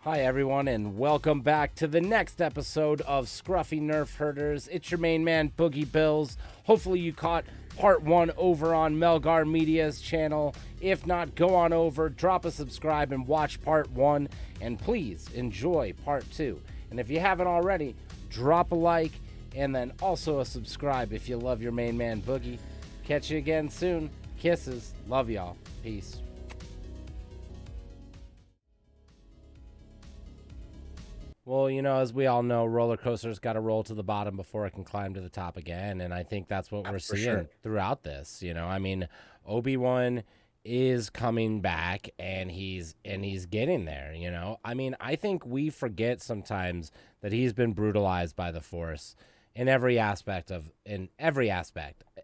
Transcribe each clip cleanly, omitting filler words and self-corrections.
Hi everyone, and welcome back to the next episode of Scruffy Nerf Herders. It's your main man, Boogie Bills. Hopefully you caught part 1 over on Melgar Media's channel. If not, go on over, drop a subscribe, and watch part 1. And please enjoy part 2. And if you haven't already, drop a like, and then also a subscribe if you love your main man, Boogie. Catch you again soon. Kisses. Love y'all. Peace. Well, you know, as we all know, roller coasters got to roll to the bottom before it can climb to the top again, and I think that's what we're seeing throughout this. You know, I mean, Obi-Wan is coming back, and he's getting there. You know, I mean, I think we forget sometimes that he's been brutalized by the Force in every aspect.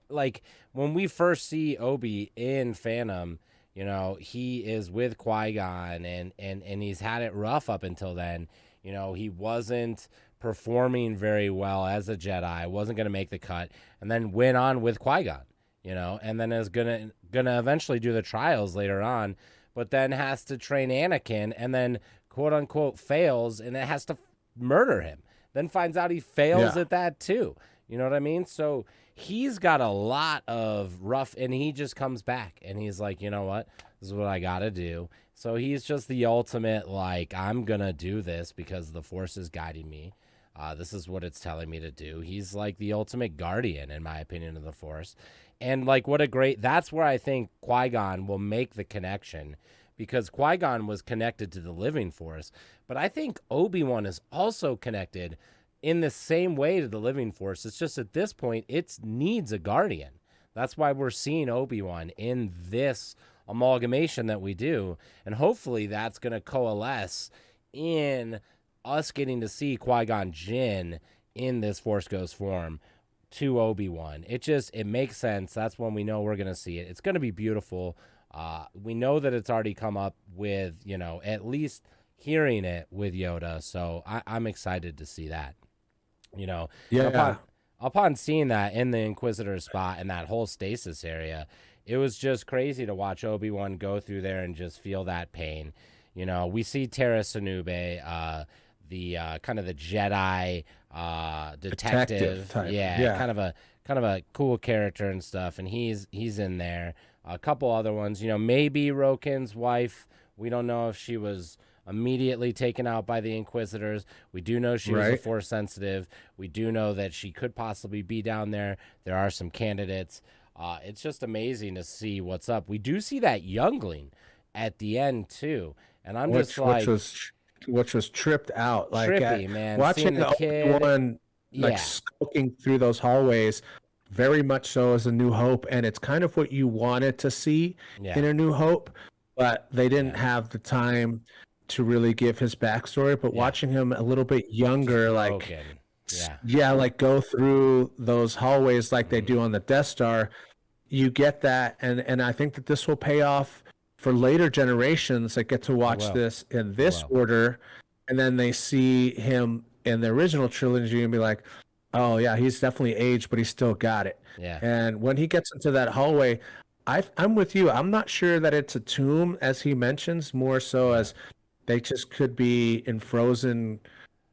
Like when we first see Obi in Phantom, you know, he is with Qui-Gon, and he's had it rough up until then. You know, he wasn't performing very well as a Jedi, wasn't going to make the cut, and then went on with Qui-Gon, you know, and then is gonna eventually do the trials later on, but then has to train Anakin, and then quote unquote fails, and it has to murder him. Then finds out he fails at that too. You know what I mean? So he's got a lot of rough, and he just comes back, and he's like, you know what? This is what I got to do. So he's just the ultimate, like, I'm going to do this because the Force is guiding me. This is what it's telling me to do. He's like the ultimate guardian, in my opinion, of the Force. And, like, that's where I think Qui-Gon will make the connection, because Qui-Gon was connected to the living Force. But I think Obi-Wan is also connected in the same way to the living Force. It's just at this point, it needs a guardian. That's why we're seeing Obi-Wan in this amalgamation that we do, and hopefully that's going to coalesce in us getting to see Qui-Gon Jinn in this Force Ghost form to Obi-Wan. It makes sense. That's when we know we're going to see it. It's going to be beautiful. We know that it's already come up with, you know, at least hearing it with Yoda, so I'm excited to see that. You know, upon seeing that in the Inquisitor spot and that whole stasis area, it was just crazy to watch Obi-Wan go through there and just feel that pain. You know, we see Tara Sinube, the kind of the Jedi detective type. Yeah, kind of a cool character and stuff, and he's in there. A couple other ones, you know, maybe Roken's wife. We don't know if she was immediately taken out by the Inquisitors. We do know she was a Force sensitive. We do know that she could possibly be down there. There are some candidates. It's just amazing to see what's up. We do see that youngling at the end too, and I'm just like, which was tripped out, like trippy, man. Watching the kid, one like skulking through those hallways, very much so as A New Hope, and it's kind of what you wanted to see in A New Hope, but they didn't have the time to really give his backstory. But watching him a little bit younger, like like go through those hallways like they do on the Death Star, you get that, and I think that this will pay off for later generations that get to watch this in this order, and then they see him in the original trilogy and be like, oh yeah, he's definitely aged, but he still got it. And when he gets into that hallway, I'm with you. I'm not sure that it's a tomb, as he mentions, more so as they just could be in frozen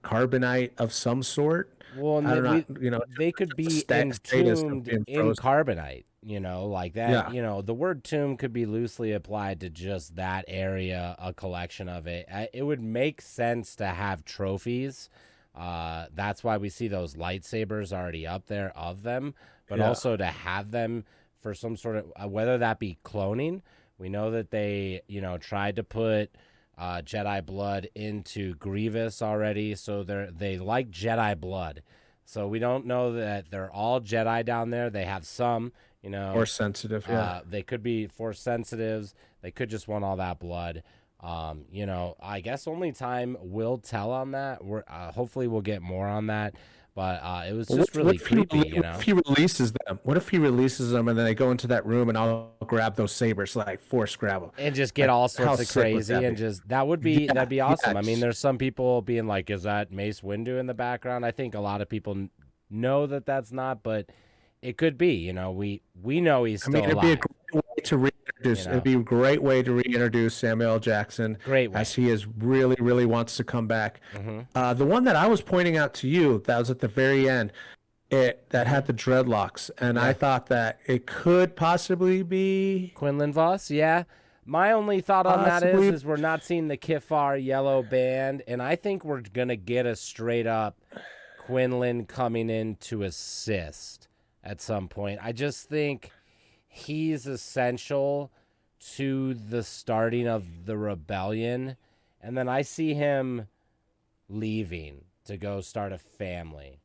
carbonite of some sort. Well, I don't know, you know, they could be entombed in carbonite, you know, like that. You know, the word tomb could be loosely applied to just that area, a collection of it. It would make sense to have trophies. That's why we see those lightsabers already up there of them, but also to have them for some sort of, whether that be cloning. We know that they, you know, tried to put Jedi blood into Grievous already, so they like Jedi blood. So we don't know that they're all Jedi down there. They have some, you know, Force sensitive. They could be Force sensitives. They could just want all that blood. You know, I guess only time will tell on that. Hopefully we'll get more on that. But it was just really creepy, you know. What if he releases them? What if he releases them and then they go into that room and I'll grab those sabers, like Force grab them, and just get all sorts of crazy, and just that'd be awesome. I mean, there's some people being like, "Is that Mace Windu in the background?" I think a lot of people know that that's not, but it could be. You know, we know he's still alive. It'd be a great way to reintroduce. It'd be a great way to reintroduce Samuel L. Jackson, Great way. as he is really, really wants to come back. Mm-hmm. The one that I was pointing out to you, that was at the very end, that had the dreadlocks, and I thought that it could possibly be Quinlan Voss. Yeah. My only thought on that is we're not seeing the Kifar yellow band, and I think we're gonna get a straight up Quinlan coming in to assist at some point. I just think he's essential to the starting of the rebellion, and then I see him leaving to go start a family.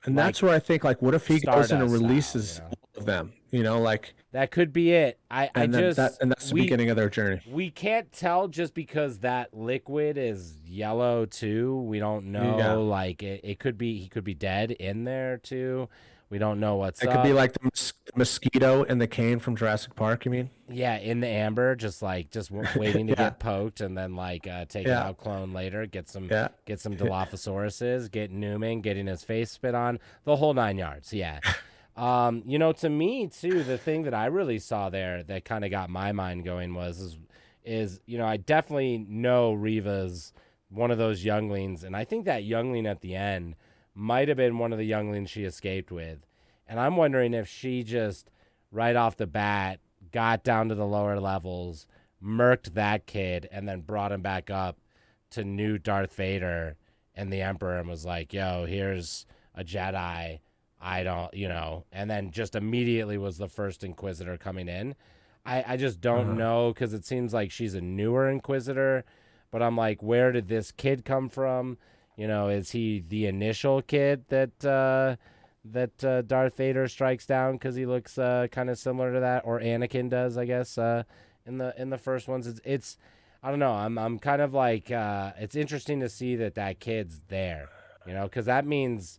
And that's where I think, like, what if he goes in and releases all of them? Like that could be it. And that's the beginning of their journey. We can't tell just because that liquid is yellow too. We don't know. Yeah. Like it could be, he could be dead in there too. We don't know what's up. It could be like the mosquito and the cane from Jurassic Park, you mean? Yeah, in the amber, just waiting to get poked, and then take it out, clone later, get some Dilophosauruses, get Newman, getting his face spit on, the whole 9 yards. Yeah. To me too, the thing that I really saw there that kind of got my mind going is I definitely know Reva's one of those younglings, and I think that youngling at the end might have been one of the younglings she escaped with. And I'm wondering if she just right off the bat got down to the lower levels, murked that kid, and then brought him back up to new Darth Vader and the Emperor and was like, yo, here's a Jedi. I don't, and then just immediately was the first Inquisitor coming in. I just don't know, because it seems like she's a newer Inquisitor, but I'm like, where did this kid come from? Is he the initial kid that Darth Vader strikes down because he looks kind of similar to that, or Anakin does, I guess, in the first ones? It's I don't know. I'm kind of like it's interesting to see that kid's there, because that means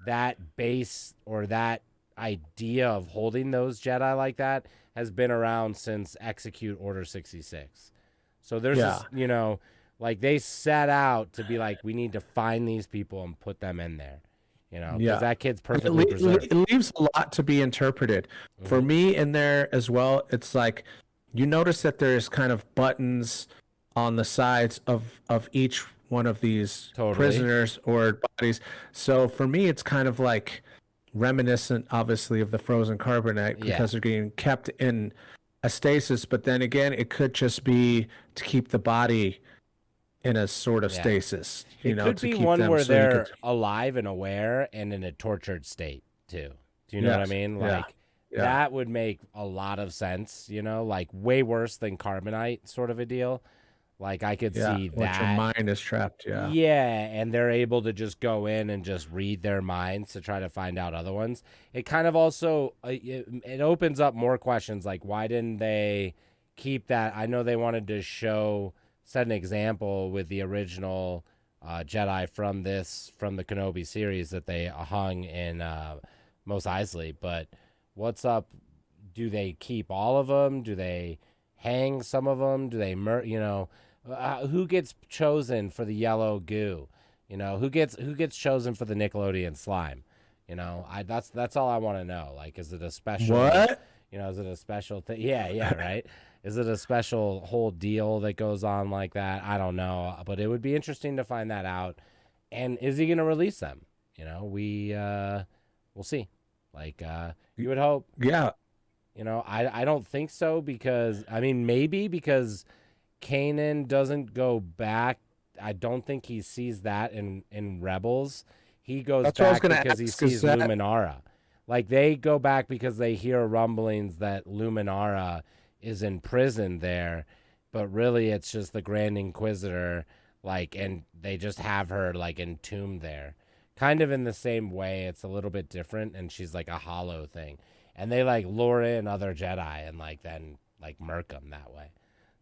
that base or that idea of holding those Jedi like that has been around since Execute Order 66. So there's this, like they set out to be like, we need to find these people and put them in there, because that kid's perfectly preserved. It leaves a lot to be interpreted. For me in there as well, it's like you notice that there's kind of buttons on the sides of each one of these prisoners or bodies. So for me, it's kind of like reminiscent, obviously, of the frozen carbonite, because they're getting kept in a stasis. But then again, it could just be to keep the body in a sort of stasis. It could be one where they're alive and aware and in a tortured state too. Do you know what I mean? Like that would make a lot of sense. Like way worse than carbonite, sort of a deal. Like I could see that your mind is trapped. Yeah, and they're able to just go in and just read their minds to try to find out other ones. It kind of also it opens up more questions, like why didn't they keep that? I know they wanted to set an example with the original Jedi from the Kenobi series that they hung in Mos Eisley, but what's up? Do they keep all of them? Do they hang some of them? Do they who gets chosen for the yellow goo? Who gets chosen for the Nickelodeon slime? That's all I want to know. Like, is it a special? What? Is it a special thing? Yeah, right. Is it a special whole deal that goes on like that? I don't know, but it would be interesting to find that out. And is he going to release them? We'll see. Like, you would hope. Yeah. I don't think so, because maybe because Kanan doesn't go back. I don't think he sees that in Rebels. He goes back because he sees Luminara. Like, they go back because they hear rumblings that Luminara is in prison there, but really it's just the Grand Inquisitor, and they just have her entombed there. Kind of in the same way, it's a little bit different, and she's like a hollow thing. And they lure in other Jedi and then murk them that way.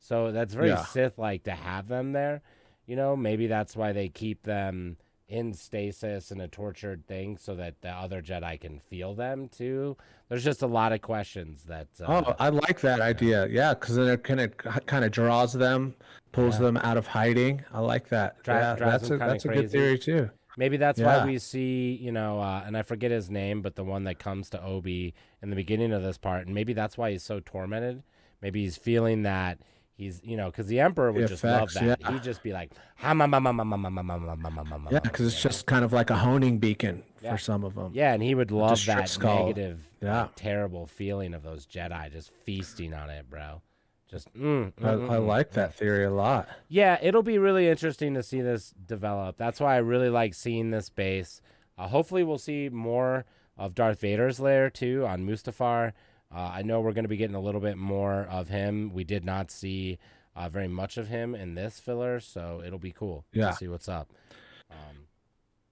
So that's very Sith-like to have them there. Maybe that's why they keep them in stasis in a tortured thing, so that the other Jedi can feel them too. There's just a lot of questions that. I like that idea. Yeah, because then it kind of draws them, pulls them out of hiding. I like that. That's a good theory too. Maybe that's why Yeah. we see, and I forget his name, but the one that comes to Obi in the beginning of this part, and maybe that's why he's so tormented. Maybe he's feeling that he's, because the Emperor The would just love effects. Yeah. that. He'd just be like, ha ma ma ma ma ma ma ma ma ma ma ma ma Yeah. ma, Because it's just kind of like a honing beacon for Yeah. some of them. Yeah, and he would With the love strict that skull. negative, Yeah. like terrible feeling of those Jedi just feasting on it, bro. Just I like that theory a lot. Yeah, it'll be really interesting to see this develop. That's why I really like seeing this base. Hopefully, we'll see more of Darth Vader's lair too on Mustafar. I know we're going to be getting a little bit more of him. We did not see very much of him in this filler, so it'll be cool to Yeah. see what's up.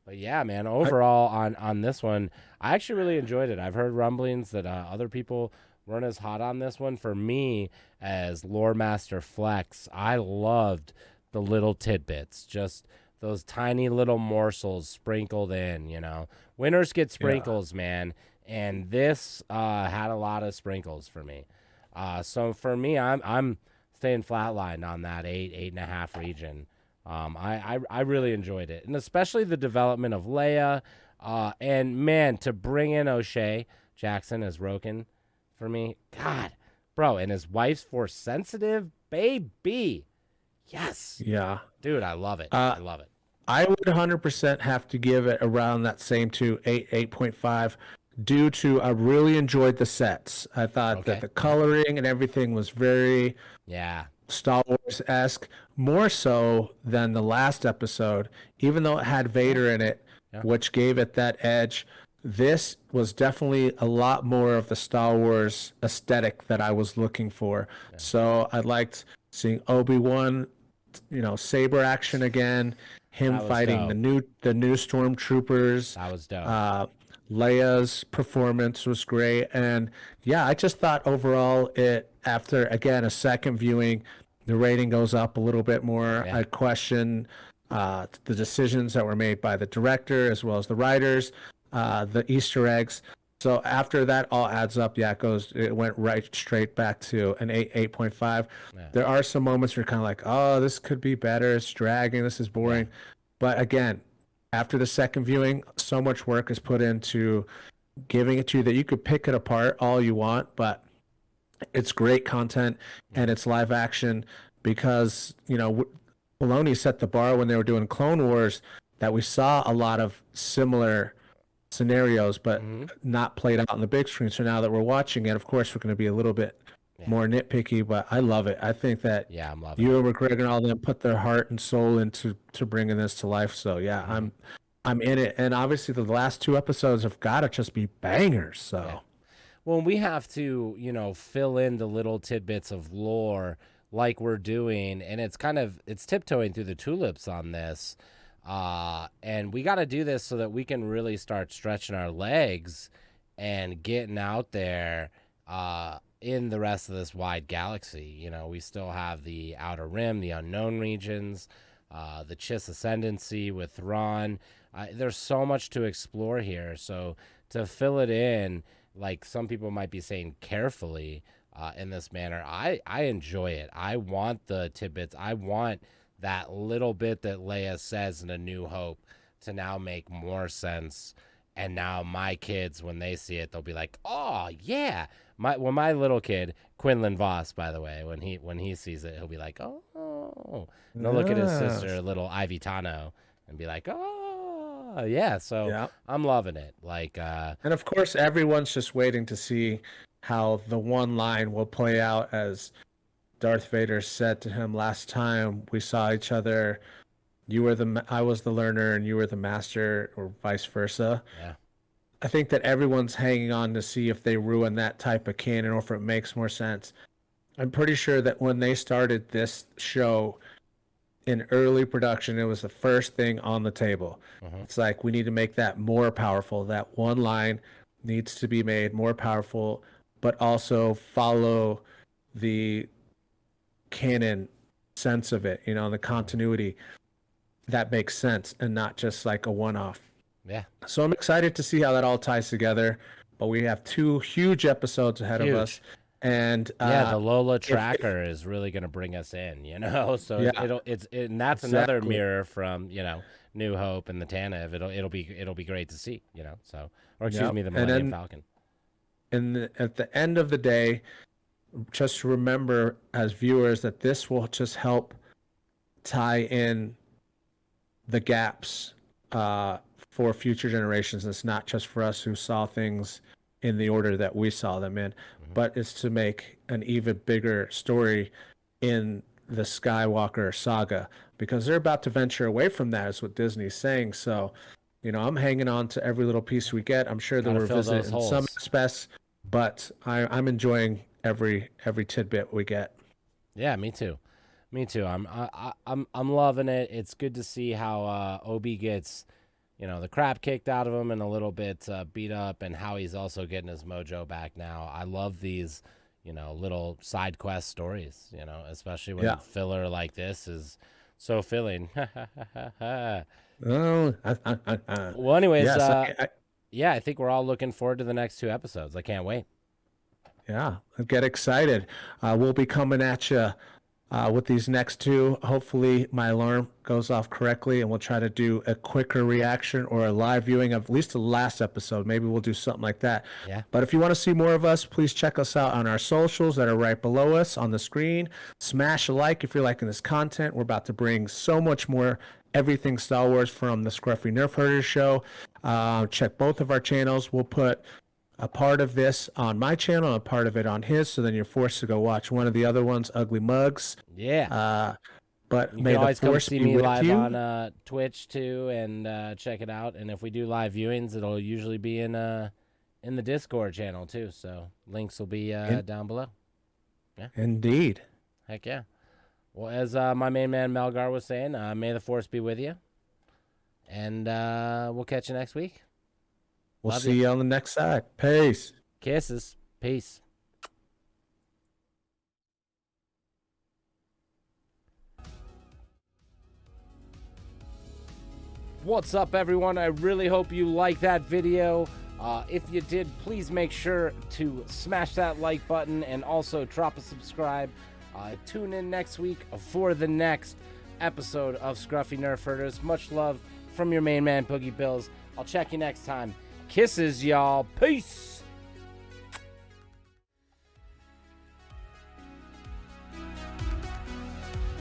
But yeah, man, overall on this one, I actually really enjoyed it. I've heard rumblings that other people weren't as hot on this one. For me, as Lore Master Flex, I loved the little tidbits, just those tiny little morsels sprinkled in, Winners get sprinkles, man, and this had a lot of sprinkles for me. So for me, I'm staying flatlined on that 8.5 region. I really enjoyed it, and especially the development of Leia, and man, to bring in O'Shea Jackson as Roken, for me, God, bro, and his wife's Force sensitive, baby, yes, Yeah. dude, I love it. I love it. I would 100% have to give it around that same 8.5, due to I really enjoyed the sets. I thought that the coloring and everything was very Star Wars-esque, more so than the last episode, even though it had Vader in it, which gave it that edge. This was definitely a lot more of the Star Wars aesthetic that I was looking for. So I liked seeing Obi-Wan, saber action again, him fighting the new stormtroopers. That was dope. Leia's performance was great, and I just thought overall after again a second viewing, the rating goes up a little bit more. I question the decisions that were made by the director as well as the writers, the Easter eggs. So after that all adds up, it went right straight back to an 8.5. There are some moments where you're kind of like, oh, this could be better. It's dragging. This is boring. But again, after the second viewing, so much work is put into giving it to you that you could pick it apart all you want, but it's great content and it's live action because, Filoni set the bar when they were doing Clone Wars that we saw a lot of similar scenarios, but not played out on the big screen. So now that we're watching it, of course, we're going to be a little bit more nitpicky, but I love it. I think that I'm loving you and McGregor and all them put their heart and soul into bringing this to life. So I'm in it, and obviously the last 2 episodes have got to just be bangers. So, well, we have to fill in the little tidbits of lore like we're doing, and it's tiptoeing through the tulips on this, and we got to do this so that we can really start stretching our legs and getting out there in the rest of this wide galaxy. We still have the Outer Rim, the unknown regions, the Chiss Ascendancy with Thrawn. There's so much to explore here. So to fill it in, like some people might be saying carefully in this manner, I enjoy it. I want the tidbits. I want that little bit that Leia says in A New Hope to now make more sense. And now my kids, when they see it, they'll be like, oh, yeah. My little kid, Quinlan Voss, by the way, when he sees it, he'll be like, oh. And he'll look at his sister, little Ivy Tano, and be like, oh, yeah. So I'm loving it. And of course, everyone's just waiting to see how the one line will play out, as Darth Vader said to him last time we saw each other. I was the learner and you were the master, or vice versa. Yeah. I think that everyone's hanging on to see if they ruin that type of canon or if it makes more sense. I'm pretty sure that when they started this show in early production, it was the first thing on the table. It's like, we need to make that more powerful. That one line needs to be made more powerful, but also follow the canon sense of it, the continuity that makes sense and not just like a one-off. Yeah. So I'm excited to see how that all ties together, but we have 2 huge episodes ahead of us. And the Lola tracker is really going to bring us in, So yeah, and that's another exactly. mirror from New Hope and the Tanev. It'll be great to see, So, or excuse Yep. me, the And Millennium then Falcon. at the end of the day, just remember as viewers that this will just help tie in the gaps for future generations. It's not just for us who saw things in the order that we saw them in, but it's to make an even bigger story in the Skywalker saga, because they're about to venture away from that, is what Disney's saying. So, I'm hanging on to every little piece we get. I'm sure Got they'll to fill revisit it those in some holes. aspects, but I'm enjoying every tidbit we get. Yeah, me too. Me too. I'm loving it. It's good to see how Obi gets, the crap kicked out of him and a little bit beat up, and how he's also getting his mojo back now. I love these, little side quest stories. Especially when Yeah. filler like this is so filling. Oh, Well, anyways, yes. yeah, I think we're all looking forward to the next 2 episodes. I can't wait. Yeah, get excited. We'll be coming at you with these next two. Hopefully, my alarm goes off correctly, and we'll try to do a quicker reaction or a live viewing of at least the last episode. Maybe we'll do something like that. Yeah. But if you want to see more of us, please check us out on our socials that are right below us on the screen. Smash a like if you're liking this content. We're about to bring so much more everything Star Wars from the Scruffy Nerf Herder show. Check both of our channels. We'll put a part of this on my channel, a part of it on his, so then you're forced to go watch one of the other ones, Ugly Mugs. Yeah. But You may can the always come force see be me with live you. on Twitch too, and check it out. And if we do live viewings, it'll usually be in the Discord channel too. So links will be down below. Yeah. Indeed. Heck yeah. Well, as my main man Melgar was saying, may the force be with you, and we'll catch you next week. We'll Love see you on the next side. Peace. Kisses. Peace. What's up, everyone? I really hope you liked that video. If you did, please make sure to smash that like button and also drop a subscribe. Tune in next week for the next episode of Scruffy Nerf Herders. Much love from your main man, Boogie Bills. I'll check you next time. Kisses, y'all. Peace.